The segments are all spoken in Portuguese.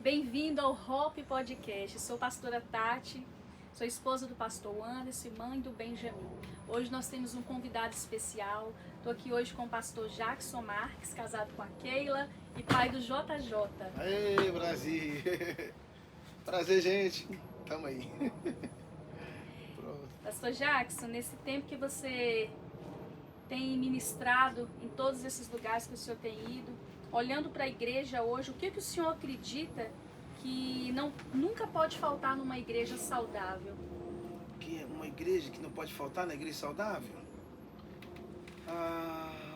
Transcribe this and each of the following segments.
Bem-vindo ao Hope Podcast. Sou pastora Tati, sou esposa do pastor Anderson, mãe do Benjamin. Hoje nós temos um convidado especial. Estou aqui hoje com o pastor Jackson Marques, casado com a Keila e pai do JJ. Aê, Brasil! Prazer, gente. Tamo aí. Pronto. Pastor Jackson, nesse tempo que você tem ministrado em todos esses lugares que o senhor tem ido, olhando para a igreja hoje, o que o senhor acredita que nunca pode faltar numa igreja saudável? Que é uma igreja que não pode faltar na igreja saudável?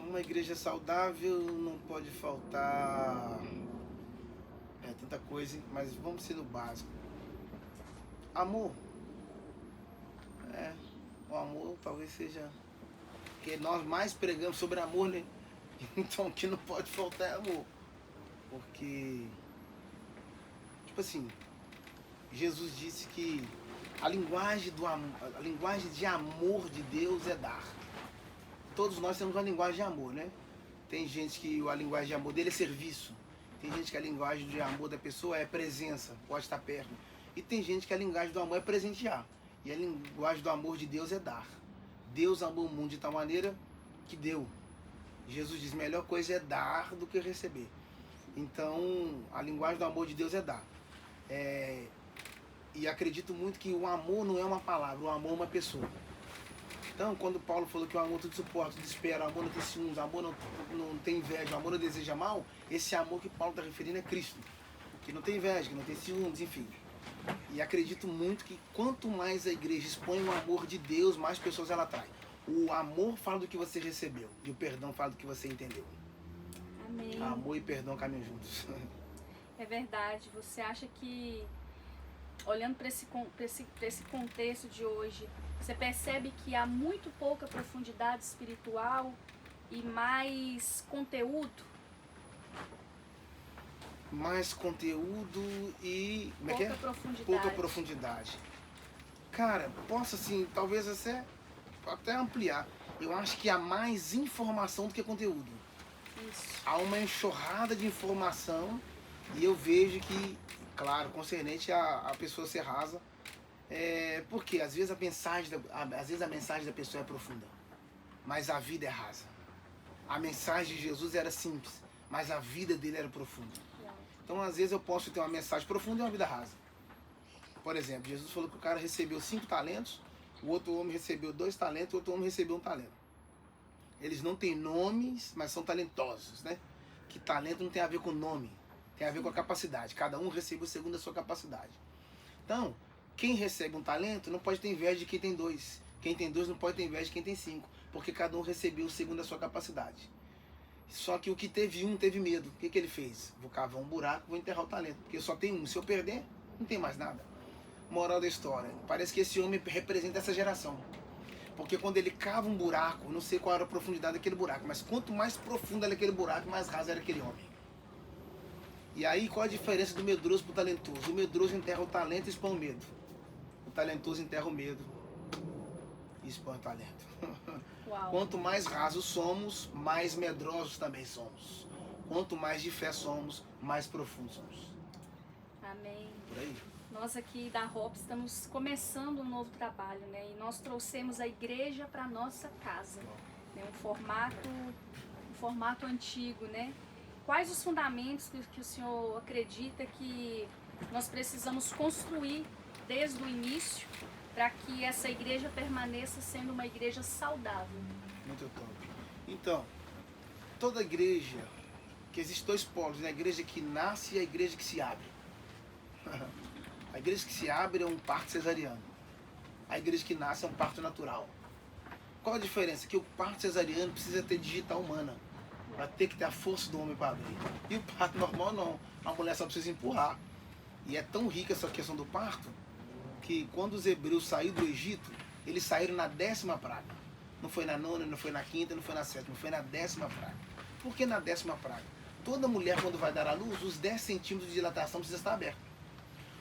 Uma igreja saudável não pode faltar... É tanta coisa, hein? Mas vamos ser no básico. Amor. O amor talvez seja... Porque nós mais pregamos sobre amor, né? Então o que não pode faltar é amor. Porque... Tipo assim... Jesus disse que a linguagem de amor de Deus é dar. Todos nós temos uma linguagem de amor, né? Tem gente que a linguagem de amor dele é serviço. Tem gente que a linguagem de amor da pessoa é presença, pode estar perto. E tem gente que a linguagem do amor é presentear. E a linguagem do amor de Deus é dar. Deus amou o mundo de tal maneira que deu. Jesus diz, melhor coisa é dar do que receber. Então, a linguagem do amor de Deus é dar. E acredito muito que o amor não é uma palavra, o amor é uma pessoa. Então, quando Paulo falou que o amor tudo suporta, tudo espera, o amor não tem ciúmes, o amor não tem inveja, o amor não deseja mal, esse amor que Paulo está referindo é Cristo. Que não tem inveja, que não tem ciúmes, enfim. E acredito muito que quanto mais a igreja expõe o amor de Deus, mais pessoas ela atrai. O amor fala do que você recebeu e o perdão fala do que você entendeu. Amém. Amor e perdão caminham juntos. É verdade. Você acha que, olhando para esse contexto de hoje, você percebe que há muito pouca profundidade espiritual e mais conteúdo? Mais conteúdo e... Como é que é? Profundidade. Pouca profundidade. Cara, posso assim, talvez até ampliar. Eu acho que há mais informação do que conteúdo. Isso. Há uma enxurrada de informação e eu vejo que, claro, concernente a pessoa ser rasa, porque às vezes a mensagem da pessoa é profunda, mas a vida é rasa. A mensagem de Jesus era simples, mas a vida dele era profunda. Então às vezes eu posso ter uma mensagem profunda e uma vida rasa. Por exemplo, Jesus falou que o cara recebeu 5 talentos, o outro homem recebeu 2 talentos, o outro homem recebeu 1 talento. Eles não têm nomes, mas são talentosos, né? Que talento não tem a ver com nome, tem a ver com a capacidade. Cada um recebeu segundo a sua capacidade. Então, quem recebe 1 talento não pode ter inveja de quem tem 2. Quem tem 2 não pode ter inveja de quem tem 5, porque cada um recebeu segundo a sua capacidade. Só que o que teve 1 teve medo. O que ele fez? Vou cavar um buraco, vou enterrar o talento, porque só tem 1. Se eu perder, não tem mais nada. Moral da história, parece que esse homem representa essa geração. Porque quando ele cava um buraco, não sei qual era a profundidade daquele buraco, mas quanto mais profundo era aquele buraco, mais raso era aquele homem. E aí qual a diferença do medroso para o talentoso? O medroso enterra o talento e expõe o medo. O talentoso enterra o medo e expõe o talento. Uau. Quanto mais rasos somos, mais medrosos também somos. Quanto mais de fé somos, mais profundos somos. Amém. Por aí. Nós aqui da Hope estamos começando um novo trabalho, né? E nós trouxemos a igreja para nossa casa, né? Um formato antigo, né? Quais os fundamentos que o senhor acredita que nós precisamos construir desde o início para que essa igreja permaneça sendo uma igreja saudável? Muito top. Então, toda igreja, que existem 2 polos, né? A igreja que nasce e a igreja que se abre. A igreja que se abre é um parto cesariano. A igreja que nasce é um parto natural. Qual a diferença? Que o parto cesariano precisa ter digital humana. Vai ter que ter a força do homem para abrir. E o parto normal não. A mulher só precisa empurrar. E é tão rica essa questão do parto, que quando os hebreus saíram do Egito, eles saíram na 10ª praga. Não foi na 9ª, não foi na 5ª, não foi na 7ª, foi na 10ª praga. Por que na 10ª praga? Toda mulher, quando vai dar à luz, os 10 centímetros de dilatação precisa estar aberto.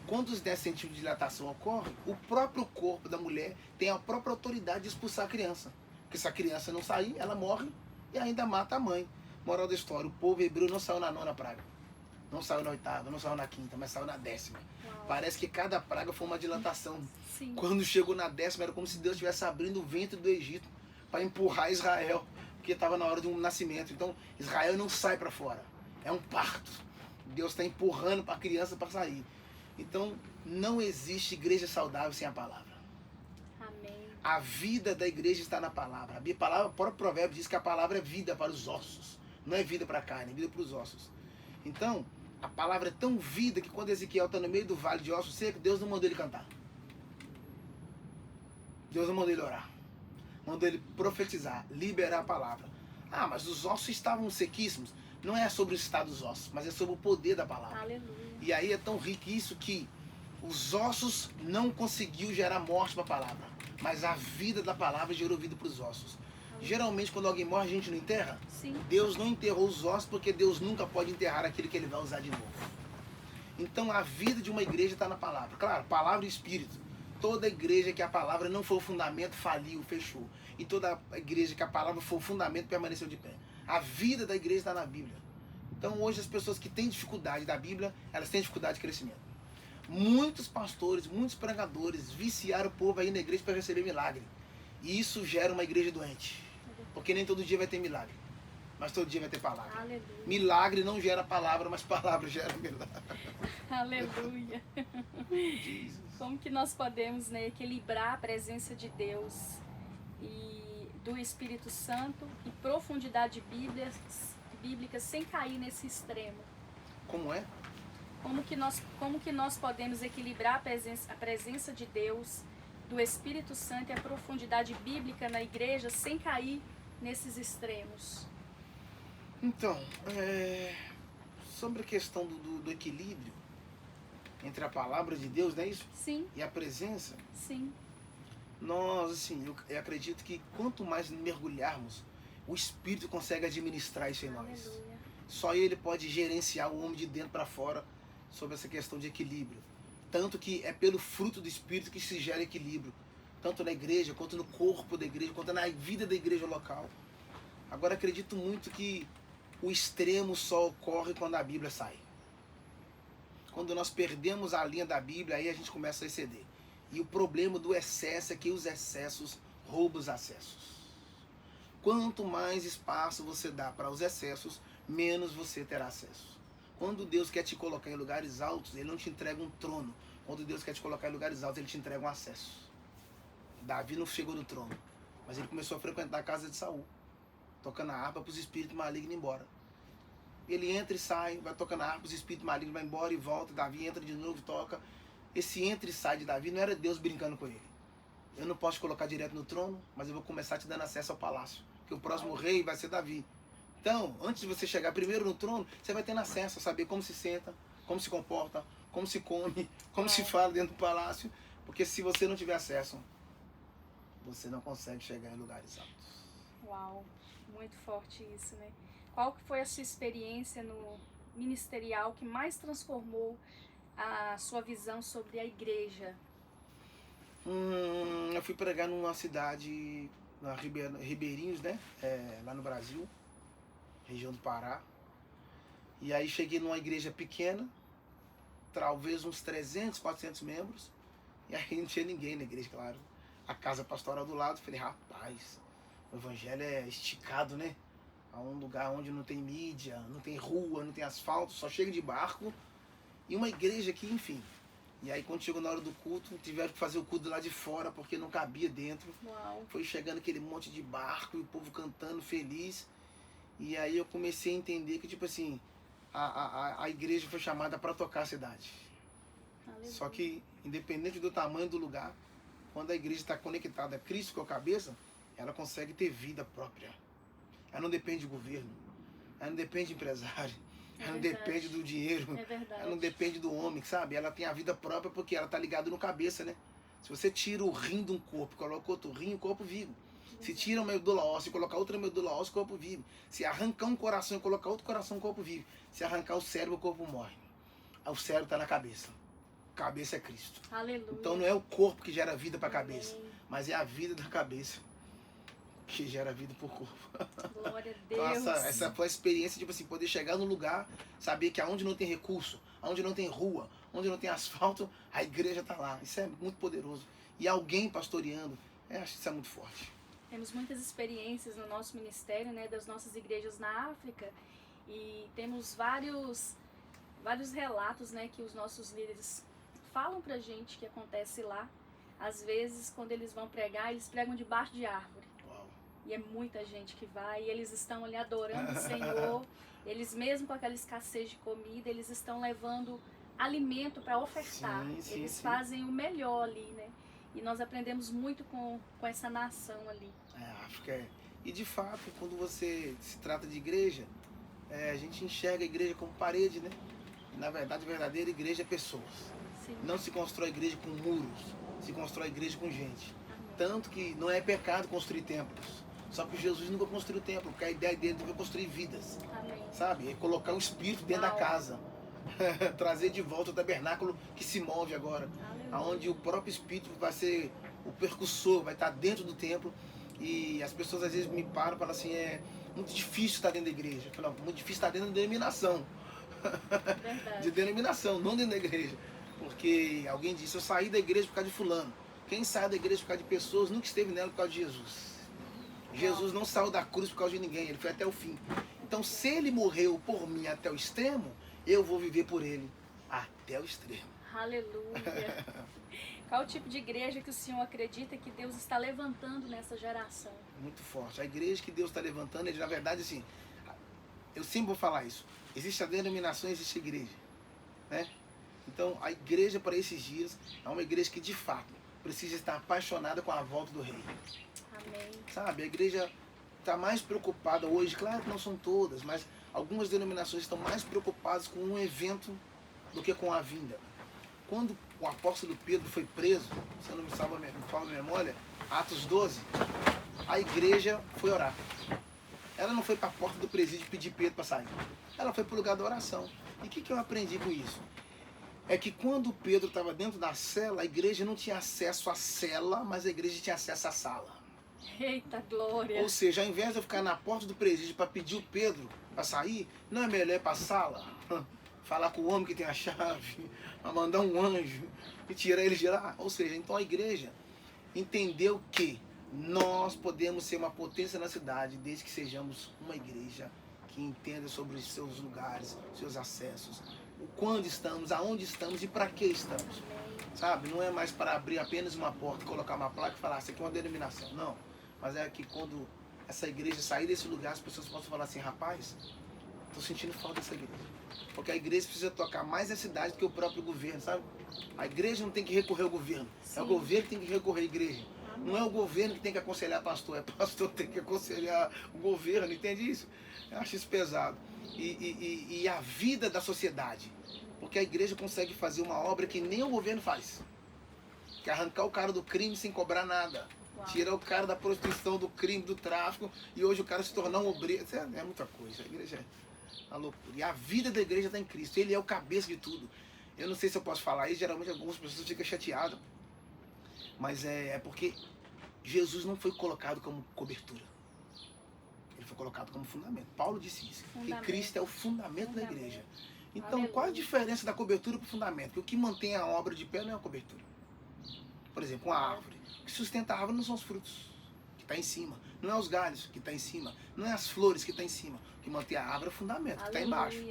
Quando os 10 centímetros de dilatação ocorrem, o próprio corpo da mulher tem a própria autoridade de expulsar a criança. Porque se a criança não sair, ela morre e ainda mata a mãe. Moral da história, o povo hebreu não saiu na 9ª praga. Não saiu na 8ª, não saiu na 5ª, mas saiu na 10ª. Uau. Parece que cada praga foi uma dilatação. Sim. Quando chegou na 10ª, era como se Deus estivesse abrindo o ventre do Egito para empurrar Israel, porque estava na hora de um nascimento. Então, Israel não sai para fora. É um parto. Deus está empurrando para a criança para sair. Então, não existe igreja saudável sem a palavra. Amém. A vida da igreja está na palavra. A palavra, o próprio provérbio diz que a palavra é vida para os ossos. Não é vida para a carne, é vida para os ossos. Então, a palavra é tão vida que quando Ezequiel está no meio do vale de ossos secos, Deus não mandou ele cantar. Deus não mandou ele orar. Mandou ele profetizar, liberar a palavra. Ah, mas os ossos estavam sequíssimos. Não é sobre o estado dos ossos, mas é sobre o poder da palavra. Aleluia. E aí é tão rico isso que os ossos não conseguiu gerar morte para a palavra, mas a vida da palavra gerou vida para os ossos. Geralmente quando alguém morre a gente não enterra. Sim. Deus não enterrou os ossos porque Deus nunca pode enterrar aquilo que ele vai usar de novo. Então a vida de uma igreja está na palavra. Claro, palavra e espírito. Toda igreja que a palavra não for o fundamento faliu, fechou. E toda igreja que a palavra for o fundamento permaneceu de pé. A vida da igreja está na Bíblia. Então hoje as pessoas que têm dificuldade da Bíblia, elas têm dificuldade de crescimento. Muitos pastores, muitos pregadores viciaram o povo aí na igreja para receber milagre. E isso gera uma igreja doente. Porque nem todo dia vai ter milagre. Mas todo dia vai ter palavra. Aleluia. Milagre não gera palavra, mas palavra gera milagre. Aleluia. Como que nós podemos, né, equilibrar a presença de Deus e do Espírito Santo e profundidade bíblica sem cair nesse extremo? Como é? Como que nós podemos equilibrar a presença de Deus, do Espírito Santo e a profundidade bíblica na igreja sem cair nesses extremos? Então, sobre a questão do equilíbrio entre a palavra de Deus, não é isso? Sim, E a presença, sim. nós, assim, eu acredito que quanto mais mergulharmos, o Espírito consegue administrar isso em nós. Aleluia. Só ele pode gerenciar o homem de dentro para fora sobre essa questão de equilíbrio. Tanto que é pelo fruto do Espírito que se gera equilíbrio. Tanto na igreja, quanto no corpo da igreja, quanto na vida da igreja local. Agora acredito muito que o extremo só ocorre quando a Bíblia sai. Quando nós perdemos a linha da Bíblia, aí a gente começa a exceder. E o problema do excesso é que os excessos roubam os acessos. Quanto mais espaço você dá para os excessos, menos você terá acesso. Quando Deus quer te colocar em lugares altos, Ele não te entrega um trono. Quando Deus quer te colocar em lugares altos, Ele te entrega um acesso. Davi não chegou no trono, mas ele começou a frequentar a casa de Saul, tocando a harpa para os espíritos malignos ir embora. Ele entra e sai, vai tocando a harpa, os espíritos malignos vão embora e volta, Davi entra de novo e toca. Esse entra e sai de Davi não era Deus brincando com ele. Eu não posso te colocar direto no trono, mas eu vou começar te dando acesso ao palácio, que o próximo rei vai ser Davi. Então, antes de você chegar primeiro no trono, você vai tendo acesso a saber como se senta, como se comporta, como se come, como se fala dentro do palácio, porque se você não tiver acesso, você não consegue chegar em lugares altos. Uau, muito forte isso, né? Qual que foi a sua experiência no ministerial que mais transformou a sua visão sobre a igreja? Eu fui pregar numa cidade, na Ribeirinhos, né? Lá no Brasil, região do Pará. E aí cheguei numa igreja pequena, talvez uns 300, 400 membros. E aí não tinha ninguém na igreja, claro. A casa pastoral do lado, falei, rapaz, o evangelho é esticado, né? A um lugar onde não tem mídia, não tem rua, não tem asfalto, só chega de barco. E uma igreja que, enfim. E aí quando chegou na hora do culto, tiveram que fazer o culto lá de fora, porque não cabia dentro. Uau. Foi chegando aquele monte de barco e o povo cantando feliz. E aí eu comecei a entender que, tipo assim, a igreja foi chamada para tocar a cidade. Aleluia. Só que, independente do tamanho do lugar, quando a igreja está conectada a Cristo com a cabeça, ela consegue ter vida própria. Ela não depende de governo, ela não depende de empresário, ela não depende do dinheiro, ela não depende do homem, sabe? Ela tem a vida própria porque ela está ligada no cabeça, né? Se você tira o rim de um corpo e coloca outro rim, o corpo vive. Se tira uma medula óssea e colocar outra medula óssea, o corpo vive. Se arrancar um coração e colocar outro coração, o corpo vive. Se arrancar o cérebro, o corpo morre. O cérebro está na cabeça. A cabeça é Cristo. Aleluia. Então não é o corpo que gera vida para a cabeça, mas é a vida da cabeça. que gera vida por corpo. Glória a Deus. Então, essa foi a experiência, tipo assim, poder chegar num lugar, saber que aonde não tem recurso, aonde não tem rua, onde não tem asfalto, a igreja está lá. Isso é muito poderoso. E alguém pastoreando, acho que isso é muito forte. Temos muitas experiências no nosso ministério, né, das nossas igrejas na África, e temos vários relatos, né, que os nossos líderes falam pra gente que acontece lá. Às vezes, quando eles vão pregar, eles pregam debaixo de árvore. Uau. E é muita gente que vai, e eles estão ali adorando o Senhor. Eles mesmo com aquela escassez de comida, eles estão levando alimento para ofertar. Sim, eles fazem o melhor ali, né? E nós aprendemos muito com essa nação ali. A África é. E de fato, quando você se trata de igreja, a gente enxerga a igreja como parede, né? E, na verdade, a verdadeira igreja é pessoas. Sim. Não se constrói igreja com muros, se constrói igreja com gente. Amém. Tanto que não é pecado construir templos. Só que Jesus nunca construiu templo, porque a ideia dele foi construir vidas. Amém. Sabe? É colocar o Espírito dentro da casa. Trazer de volta o tabernáculo que se move agora. Aleluia. Onde o próprio Espírito vai ser o percussor, vai estar dentro do templo. E as pessoas às vezes me param e falam assim, é muito difícil estar dentro da igreja. Eu falo, muito difícil estar dentro da denominação. Verdade. De denominação, não dentro da igreja. Porque alguém disse, eu saí da igreja por causa de fulano. Quem sai da igreja por causa de pessoas nunca esteve nela por causa de Jesus. Jesus não saiu da cruz por causa de ninguém, ele foi até o fim. Então, se ele morreu por mim até o extremo, eu vou viver por ele até o extremo. Aleluia. Qual o tipo de igreja que o Senhor acredita que Deus está levantando nessa geração? Muito forte. A igreja que Deus está levantando, ele, na verdade, assim, eu sempre vou falar isso. Existe a denominação, existe a igreja. Né? Então, a igreja para esses dias é uma igreja que, de fato, precisa estar apaixonada com a volta do rei. Amém. Sabe, a igreja está mais preocupada hoje, claro que não são todas, mas algumas denominações estão mais preocupadas com um evento do que com a vinda. Quando o apóstolo Pedro foi preso, se eu não me falha a memória, Atos 12, a igreja foi orar. Ela não foi para a porta do presídio pedir Pedro para sair. Ela foi para o lugar da oração. E o que eu aprendi com isso? É que quando Pedro estava dentro da cela, a igreja não tinha acesso à cela, mas a igreja tinha acesso à sala. Eita glória! Ou seja, ao invés de eu ficar na porta do presídio para pedir o Pedro para sair, não é melhor ir para a sala, falar com o homem que tem a chave, mandar um anjo e tirar ele de lá? Ou seja, então a igreja entendeu que nós podemos ser uma potência na cidade desde que sejamos uma igreja que entenda sobre os seus lugares, seus acessos, o quando estamos, aonde estamos e para que estamos. Sabe? Não é mais para abrir apenas uma porta, colocar uma placa e falar, isso aqui é uma denominação. Não. Mas é que quando essa igreja sair desse lugar, as pessoas possam falar assim, rapaz, estou sentindo falta dessa igreja. Porque a igreja precisa tocar mais a cidade do que o próprio governo, sabe? A igreja não tem que recorrer ao governo. Sim. É o governo que tem que recorrer à igreja. Amém. Não é o governo que tem que aconselhar pastor, é pastor que tem que aconselhar o governo, entende isso? Eu acho isso pesado. E a vida da sociedade. Porque a igreja consegue fazer uma obra que nem o governo faz. Que é arrancar o cara do crime sem cobrar nada. Uau. Tirar o cara da prostituição, do crime, do tráfico, e hoje o cara se tornar um obreiro. Isso é muita coisa. A igreja é uma loucura. E a vida da igreja está em Cristo. Ele é o cabeça de tudo. Eu não sei se eu posso falar isso, geralmente algumas pessoas ficam chateadas. Mas é porque Jesus não foi colocado como cobertura. Ele foi colocado como fundamento. Paulo disse isso. Que Cristo é o fundamento da igreja. Então, aleluia. Qual a diferença da cobertura para o fundamento? Porque o que mantém a obra de pé não é a cobertura. Por exemplo, uma árvore. O que sustenta a árvore não são os frutos, que está em cima. Não é os galhos, que está em cima. Não é as flores, que está em cima. O que mantém a árvore é o fundamento, que está embaixo.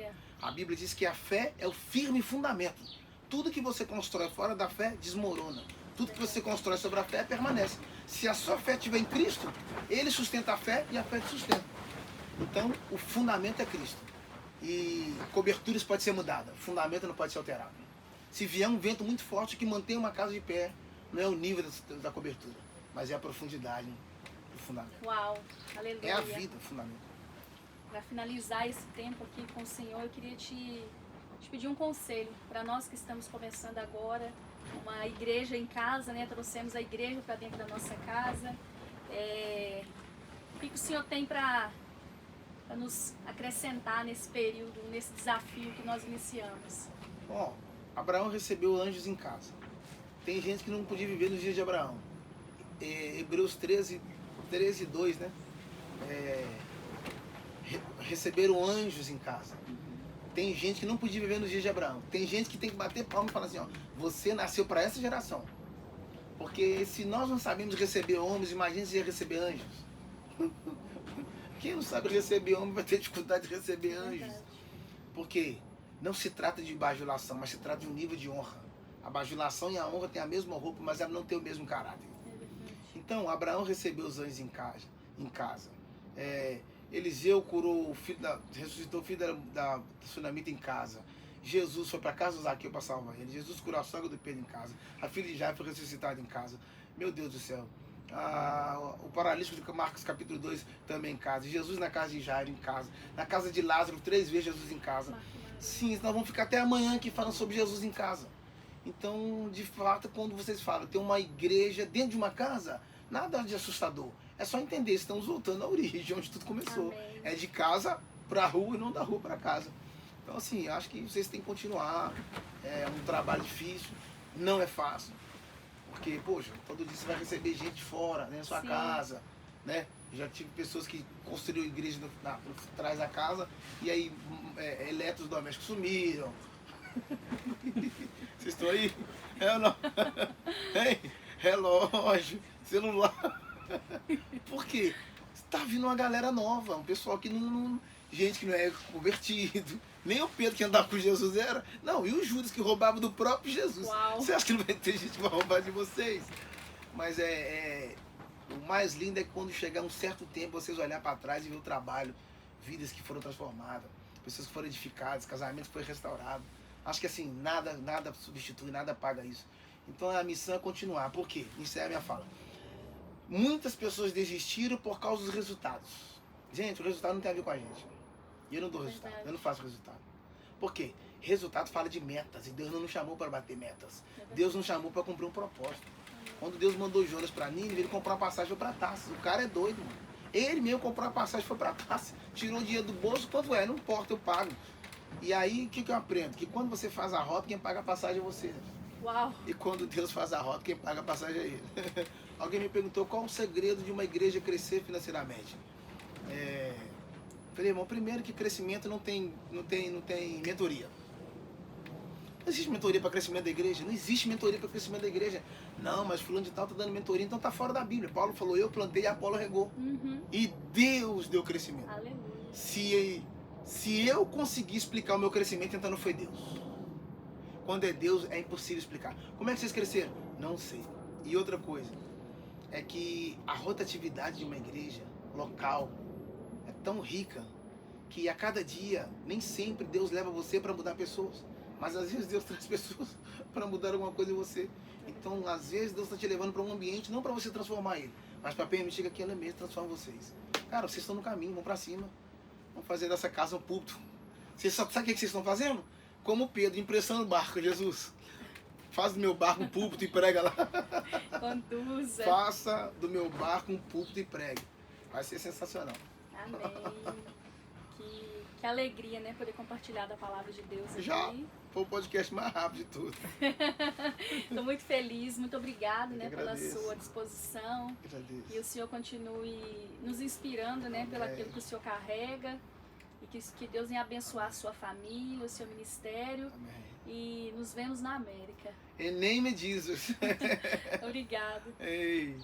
A Bíblia diz que a fé é o firme fundamento. Tudo que você constrói fora da fé, desmorona. Tudo que você constrói sobre a fé, permanece. Se a sua fé estiver em Cristo, Ele sustenta a fé e a fé te sustenta. Então, o fundamento é Cristo. E coberturas pode ser mudada, fundamento não pode ser alterado. Se vier um vento muito forte que mantém uma casa de pé, não é o nível da cobertura, mas é a profundidade do fundamento. Uau, aleluia. É a vida, o fundamento. Para finalizar esse tempo aqui com o Senhor, eu queria te pedir um conselho para nós que estamos começando agora, uma igreja em casa, né? Trouxemos a igreja para dentro da nossa casa. O que o Senhor tem para nos acrescentar nesse período, nesse desafio que nós iniciamos? Bom, Abraão recebeu anjos em casa. Tem gente que não podia viver nos dias de Abraão. Hebreus 13 13:2, né? Receberam anjos em casa. Tem gente que não podia viver nos dias de Abraão. Tem gente que tem que bater palma e falar assim, ó, você nasceu para essa geração. Porque se nós não sabemos receber homens, imagine se ia receber anjos. Quem não sabe receber homem vai ter dificuldade de receber anjos. Porque não se trata de bajulação, mas se trata de um nível de honra. A bajulação e a honra têm a mesma roupa, mas ela não tem o mesmo caráter. Então, Abraão recebeu os anjos em casa. Eliseu curou ressuscitou o filho da sunamita em casa. Jesus foi para casa do Zaqueu para salvar ele. Jesus curou a sogra do Pedro em casa. A filha de Jairo foi ressuscitada em casa. Meu Deus do céu. O paralítico de Marcos capítulo 2 também em casa. Jesus na casa de Jairo em casa. Na casa de Lázaro 3 vezes Jesus em casa. Sim, nós vamos ficar até amanhã aqui falando sobre Jesus em casa. Então, de fato, quando vocês falam tem uma igreja dentro de uma casa, nada de assustador. É só entender, estamos voltando à origem, onde tudo começou. Amém. É de casa para a rua e não da rua para casa. Então, assim, acho que vocês têm que continuar. É um trabalho difícil, não é fácil. Porque, poxa, todo dia você vai receber gente fora, né, na sua casa, né? Já tive pessoas que construíram igreja atrás da casa e aí eletrodomésticos sumiram. Vocês estão aí? Relógio, celular. Por quê? Está vindo uma galera nova, um pessoal que gente que não é convertido. Nem o Pedro que andava com Jesus era. Não, e o Judas que roubava do próprio Jesus. Uau. Você acha que não vai ter gente que vai roubar de vocês? Mas o mais lindo é que quando chegar um certo tempo, vocês olhar para trás e ver o trabalho, vidas que foram transformadas, pessoas que foram edificadas, casamentos que foram restaurados. Acho que assim, nada substitui, nada paga isso. Então a missão é continuar. Por quê? Isso é a minha fala. Muitas pessoas desistiram por causa dos resultados. Gente, o resultado não tem a ver com a gente. E eu não dou resultado, eu não faço resultado. Por quê? Resultado fala de metas, e Deus não nos chamou para bater metas. Deus nos chamou para cumprir um propósito. Quando Deus mandou Jonas para Nínive, ele comprou uma passagem para Tarsis. O cara é doido, mano. Ele mesmo comprou uma passagem e foi para Tarsis. Tirou o dinheiro do bolso, quanto é? Não importa, eu pago. E aí, o que eu aprendo? Que quando você faz a rota, quem paga a passagem é você. Uau. E quando Deus faz a rota, quem paga a passagem é ele. Alguém me perguntou qual o segredo de uma igreja crescer financeiramente. Falei, irmão, primeiro que crescimento não tem mentoria. Não existe mentoria para crescimento da igreja. Não existe mentoria para crescimento da igreja. Não, mas fulano de tal está dando mentoria, então está fora da Bíblia. Paulo falou, eu plantei e Apolo regou. E Deus deu crescimento. Aleluia. Se eu conseguir explicar o meu crescimento, então não foi Deus. Quando é Deus, é impossível explicar. Como é que vocês cresceram? Não sei. E outra coisa, é que a rotatividade de uma igreja local é tão rica que a cada dia, nem sempre Deus leva você para mudar pessoas. Mas às vezes Deus traz pessoas para mudar alguma coisa em você. Então, às vezes Deus está te levando para um ambiente, não para você transformar ele, mas para permitir que aquele ambiente transforme vocês. Cara, vocês estão no caminho, vão para cima. Vamos fazer dessa casa um púlpito. Sabe o que vocês estão fazendo? Como Pedro, impressando o barco, Jesus. Faz do meu barco um púlpito e prega lá. Conduza. Faça do meu barco um púlpito e pregue. Vai ser sensacional. Amém. Que alegria, né? Poder compartilhar da palavra de Deus aqui. Já foi o podcast mais rápido de tudo. Estou muito feliz, muito obrigada, né, pela agradeço. sua disposição. Agradeço. E o Senhor continue nos inspirando, né, pelo aquilo que o Senhor carrega. E que Deus venha abençoar a sua família, o seu ministério. Amém. E nos vemos na América. In name of Jesus. Obrigado. Ei.